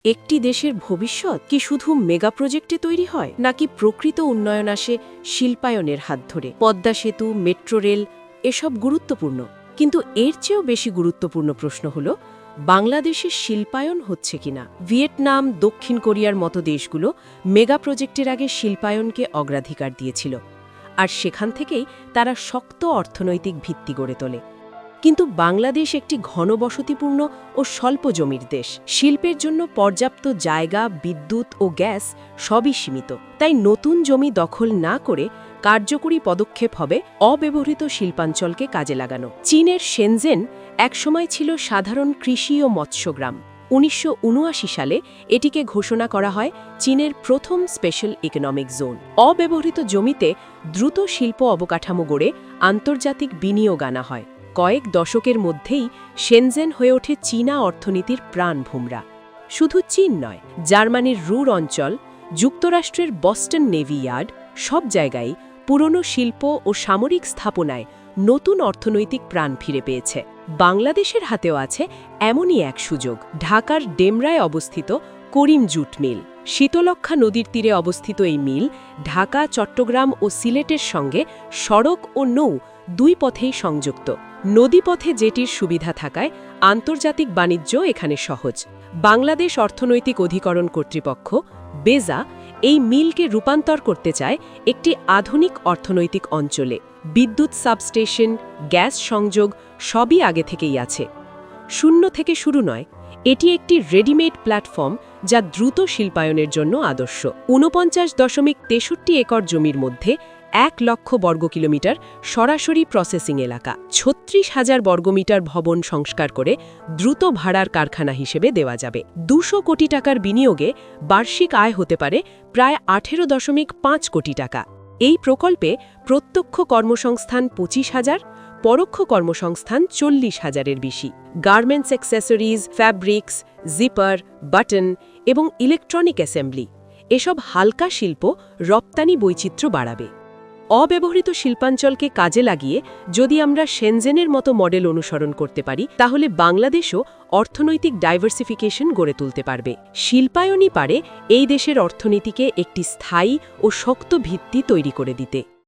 একটি দেশের ভবিষ্যৎ কি শুধু মেগা প্রজেক্টে তৈরি হয় নাকি প্রকৃত উন্নয়ন আসে শিল্পায়নের হাত ধরে? পদ্মা সেতু, মেট্রো রেল এসব গুরুত্বপূর্ণ, কিন্তু এর চেয়েও বেশি গুরুত্বপূর্ণ প্রশ্ন হল বাংলাদেশের শিল্পায়ন হচ্ছে কিনা। ভিয়েতনাম, দক্ষিণ কোরিয়ার মতো দেশগুলো মেগা প্রজেক্টের আগে শিল্পায়নকে অগ্রাধিকার দিয়েছিল, আর সেখান থেকেই তারা শক্ত অর্থনৈতিক ভিত্তি গড়ে তোলে। কিন্তু বাংলাদেশ একটি ঘনবসতিপূর্ণ ও স্বল্প জমির দেশ। শিল্পের জন্য পর্যাপ্ত জায়গা, বিদ্যুৎ ও গ্যাস সবই সীমিত। তাই নতুন জমি দখল না করে কার্যকরী পদক্ষেপ হবে অব্যবহৃত শিল্পাঞ্চলকে কাজে লাগানো। চীনের শেনজেন একসময় ছিল সাধারণ কৃষি ও মৎস্যগ্রাম। ১৯৭৯ সালে এটিকে ঘোষণা করা হয় চীনের প্রথম স্পেশাল ইকোনমিক জোন। অব্যবহৃত জমিতে দ্রুত শিল্প অবকাঠামো গড়ে আন্তর্জাতিক বিনিয়োগ আনা হয়। কয়েক দশকের মধ্যেই শেনজেন হয়ে ওঠে চীনা অর্থনীতির প্রাণভূমরা। শুধু চীন নয়, জার্মানির রুর অঞ্চল, যুক্তরাষ্ট্রের বস্টন নেভি ইয়ার্ড, সব জায়গায় পুরনো শিল্প ও সামরিক স্থাপনায় নতুন অর্থনৈতিক প্রাণ ফিরে পেয়েছে। বাংলাদেশের হাতেও আছে এমনই এক সুযোগ। ঢাকার ডেমরায় অবস্থিত করিম জুট মিল। শীতলক্ষ্যা নদীর তীরে অবস্থিত এই মিল ঢাকা, চট্টগ্রাম ও সিলেটের সঙ্গে সড়ক ও নৌ দুই পথেই সংযুক্ত। নদীপথে জেটির সুবিধা থাকায় আন্তর্জাতিক বাণিজ্য এখানে সহজ। বাংলাদেশ অর্থনৈতিক অধিকরণ কর্তৃপক্ষ বেজা এই মিলকে রূপান্তর করতে চায় একটি আধুনিক অর্থনৈতিক অঞ্চলে। বিদ্যুৎ সাবস্টেশন, গ্যাস সংযোগ সবই আগে থেকেই আছে। শূন্য থেকে শুরু নয়, এটি একটি রেডিমেড প্ল্যাটফর্ম যা দ্রুত শিল্পায়নের জন্য আদর্শ। ৪৯.৬৩ একর জমির মধ্যে ১ লক্ষ বর্গকিলোমিটার সরাসরি প্রসেসিং এলাকা, ৩৬,০০০ বর্গমিটার ভবন সংস্কার করে দ্রুত ভাড়ার কারখানা হিসেবে দেওয়া যাবে। ২০০ কোটি টাকার বিনিয়োগে বার্ষিক আয় হতে পারে প্রায় ১৮.৫ কোটি টাকা। এই প্রকল্পে প্রত্যক্ষ কর্মসংস্থান ২৫,০০০, পরোক্ষ কর্মসংস্থান ৪০,০০০-এর বেশি। Garments accessories, fabrics, zipper, button এবং ইলেকট্রনিক অ্যাসেম্বলি এসব হালকা শিল্প রপ্তানি বৈচিত্র্য বাড়াবে। অব্যবহৃত শিল্পাঞ্চলকে কাজে লাগিয়ে যদি আমরা শেনজেনের মতো মডেল অনুসরণ করতে পারি, তাহলে বাংলাদেশও অর্থনৈতিক ডাইভার্সিফিকেশন গড়ে তুলতে পারবে। শিল্পায়নই পারে এই দেশের অর্থনীতিকে একটি স্থায়ী ও শক্ত ভিত্তি তৈরি করে দিতে।